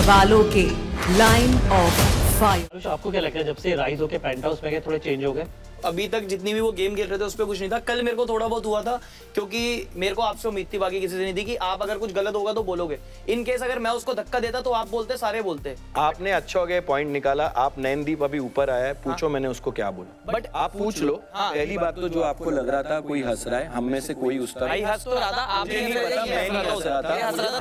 सवालों के line of fire. आपको क्या लगता है जब से राइज होके पेंट हाउस में गए थोड़े चेंज हो गए? अभी तक जितनी भी वो गेम खेल रहे थे उस पर कुछ नहीं था। कल मेरे को थोड़ा बहुत हुआ था क्योंकि मेरे को आपसे उम्मीद थी, बाकी किसी से नहीं थी, कि आप अगर कुछ गलत होगा तो बोलोगे। इन केस अगर मैं उसको धक्का देता तो आप बोलते, सारे बोलते। आपने अच्छा हो गया पॉइंट निकाला। आप नैनदीप अभी ऊपर आया है, पूछो मैंने उसको क्या बोला। बट आप पूछ लो। पहली बात तो जो आपको लग रहा था कोई हंस रहा है, हम में से कोई उस तरह हंस तो रहा था, आप नहीं पता, मैं नहीं हंस रहा था।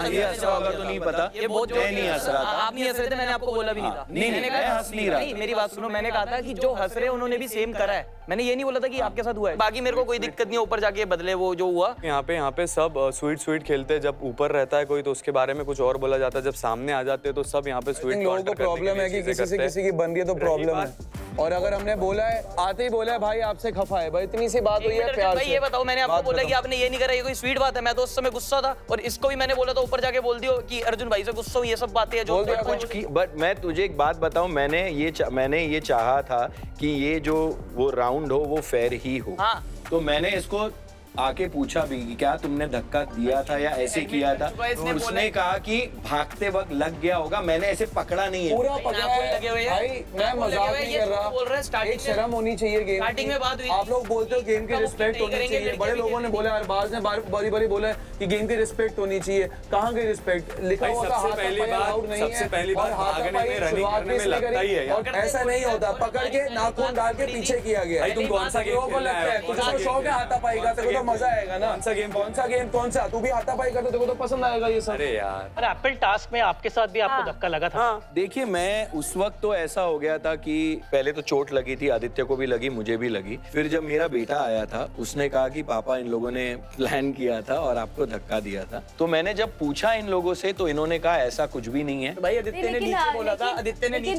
ये हंस रहा होगा तो नहीं पता, ये बहुत मैं नहीं हंस रहा था। आप नहीं हंस रहे थे, मैंने आपको बोला भी नहीं था। नहीं हंस नहीं रहा। मेरी बात सुनो, मैंने कहा था कि जो हंस रहे उन्होंने भी सेम करा है। मैंने ये नहीं बोला था कि आपके साथ हुआ है। बाकी मेरे को कोई दिक्कत नहीं, ऊपर जाके बदले वो जो हुआ। यहाँ पे सब स्वीट खेलते हैं। जब ऊपर रहता है कोई तो उसके बारे में कुछ और बोला जाता है, जब सामने आ जाते हैं तो सब यहाँ पे स्वीट। लोगों को प्रॉब्लम है कि किसी से किसी की बन रही है तो प्रॉब्लम है। और अगर हमने बोला है, आते ही बोला है भाई आपसे खफा है, भाई इतनी सी बात हुई है प्यार से। ये बताओ, मैंने आपको बोला कि आपने ये नहीं करा, ये कोई स्वीट बात है? मैं तो उस समय गुस्सा था और इसको भी मैंने बोला था ऊपर जाके बोल दियो कि अर्जुन भाई से गुस्सा हूं, ये सब बातें हैं जो कुछ की। बट मैं तुझे एक बात बताऊं, मैंने ये चाहा था कि ये जो वो राउंड हो वो फेयर ही हो। हाँ। तो मैंने इसको आके पूछा भी कि क्या तुमने धक्का दिया था या ऐसे किया था, तो उसने कहा कि भागते वक्त लग गया होगा, मैंने ऐसे पकड़ा नहीं है। पूरा पकड़ा है भाई, मैं मजाक नहीं कर रहा। एक शर्म होनी चाहिए गेम स्टार्टिंग में बात हुई। आप लोग बोलते हो गेम की रिस्पेक्ट होनी चाहिए। बड़े लोगों ने बोला, अरबाज ने बारी बोला कि गेम की रिस्पेक्ट होनी चाहिए। कहाँ की रिस्पेक्ट? लिखा हुआ था सबसे पहली बात भागने में, रनिंग करने में लगता ही है। और ऐसा नहीं होता, पकड़ के नाखून डाल के पीछे किया गया। तुम कौन सा गेम खेल रहे हो? तुझे शौक है हाथापाई का, मजा आएगा ना। कौन सा तू भी हाथापाई करते, देखो तो पसंद आएगा ये सब। अरे यार, अरे एप्पल टास्क में आपके साथ भी आपको धक्का लगा था? देखिए, मैं उस वक्त तो ऐसा हो गया था कि पहले तो चोट लगी थी, आदित्य को भी लगी, मुझे भी लगी। फिर जब मेरा बेटा आया था उसने कहा कि पापा इन लोगों ने प्लान किया था और आपको धक्का दिया था। तो मैंने जब पूछा इन लोगों से तो इन्होंने कहा ऐसा कुछ भी नहीं है। भाई आदित्य ने नीचे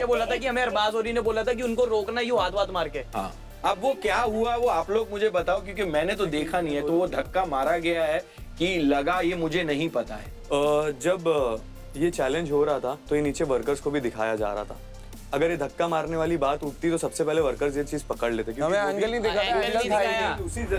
बोला था, कि हमें अरबाज होरी ने बोला था कि उनको रोकना, यूं हाथ मार के। हाँ, अब वो क्या हुआ वो आप लोग मुझे बताओ, क्योंकि मैंने तो देखा नहीं है। तो वो धक्का मारा गया है कि लगा, ये मुझे नहीं पता है। जब ये चैलेंज हो रहा था तो ये नीचे वर्कर्स को भी दिखाया जा रहा था। अगर ये धक्का मारने वाली बात उठती तो सबसे पहले वर्कर्स ये चीज पकड़ लेते। हमें एंगल नहीं देखा था,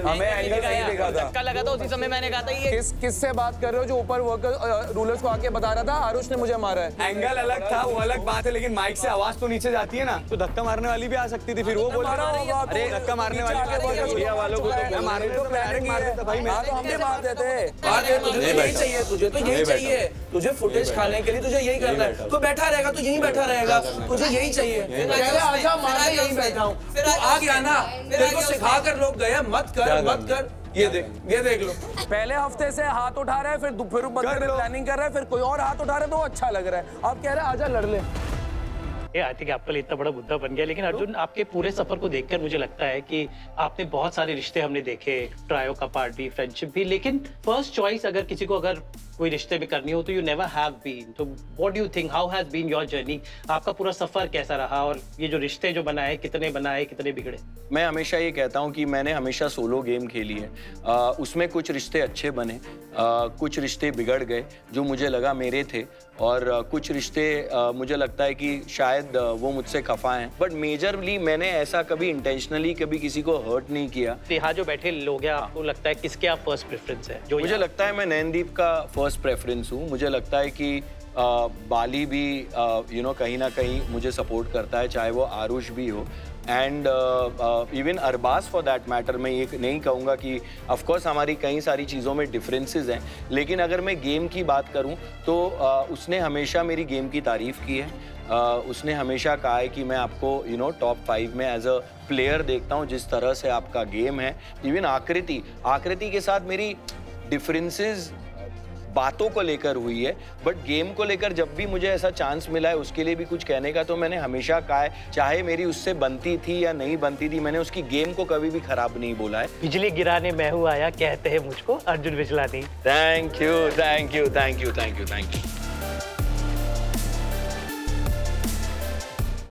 हमें एंगल नहीं देखा था। धक्का लगा था उसी समय, मैंने कहा था ये किससे बात कर रहे हो जो ऊपर वर्कर रूलर्स को आके बता रहा था आरुष ने मुझे मारा है। एंगल अलग था, वो अलग बात है, लेकिन माइक से आवाज तो नीचे जाती है ना, तो धक्का मारने वाली भी आ सकती थी। फिर वो बोल रहा होगा, अरे धक्का मारने वाली वालों को तो मार देता भाई। मैं तो हम भी मार देते। तुझे यही चाहिए, तुझे तो यही चाहिए, तुझे फुटेज खाने के लिए तुझे यही करना है। तो बैठा रहेगा तो यहीं बैठा रहेगा, तुझे यही चाहिए। आजा मारने यहीं बैठा हूँ, तू आ गया ना, तेरे को सिखा कर लोग गए मत कर। ये देख लो, पहले हफ्ते से हाथ उठा रहा है, फिर बंदे प्लानिंग कर रहा है, फिर कोई और हाथ उठा रहा है तो अच्छा लग रहा है। अब कह रहे हैं आजा लड़ ले। आई थिंक एप्पल इतना बड़ा मुद्दा बन गया। लेकिन अर्जुन, आपके पूरे सफर को देखकर मुझे लगता है कि आपने बहुत सारे रिश्ते हमने देखे, ट्रायो का पार्ट भी, फ्रेंडशिप भी, लेकिन फर्स्ट चॉइस अगर किसी को अगर कोई रिश्ते में करनी हो तो यू नेवर हैव बीन। तो what do you think, how has been your journey? आपका पूरा सफर कैसा रहा और ये जो रिश्ते जो बनाए, कितने बिगड़े? मैं हमेशा ये कहता हूँ कि मैंने हमेशा सोलो गेम खेली है। उसमें कुछ रिश्ते अच्छे बने, कुछ रिश्ते बिगड़ गए जो मुझे लगा मेरे थे, और कुछ रिश्ते मुझे लगता है कि शायद वो मुझसे खफा हैं। बट मेजरली मैंने ऐसा कभी इंटेंशनली कभी किसी को हर्ट नहीं किया। यहाँ जो बैठे लोग हैं, आपको लगता है किसके आप फर्स्ट प्रेफरेंस है? जो मुझे लगता है मैं नैनदीप का फर्स्ट प्रेफरेंस हूँ। मुझे लगता है कि बाली भी कहीं ना कहीं मुझे सपोर्ट करता है, चाहे वो आरुष भी हो, and even Arbaaz for that matter. मैं ये नहीं कहूँगा कि ऑफ कोर्स हमारी कई सारी चीज़ों में डिफरेंसेस हैं, लेकिन अगर मैं गेम की बात करूँ तो उसने हमेशा मेरी गेम की तारीफ़ की है। उसने हमेशा कहा है कि मैं आपको टॉप 5 में एज अ प्लेयर देखता हूँ, जिस तरह से आपका गेम है। इवन आकृति के साथ मेरी डिफरेंसेस बातों को लेकर हुई है, बट गेम को लेकर जब भी मुझे ऐसा चांस मिला है उसके लिए भी कुछ कहने का, तो मैंने हमेशा कहा है, चाहे मेरी उससे बनती थी या नहीं बनती थी, मैंने उसकी गेम को कभी भी खराब नहीं बोला है। बिजली गिराने मैं हूँ आया, कहते हैं मुझको अर्जुन बिजलानी। Thank you.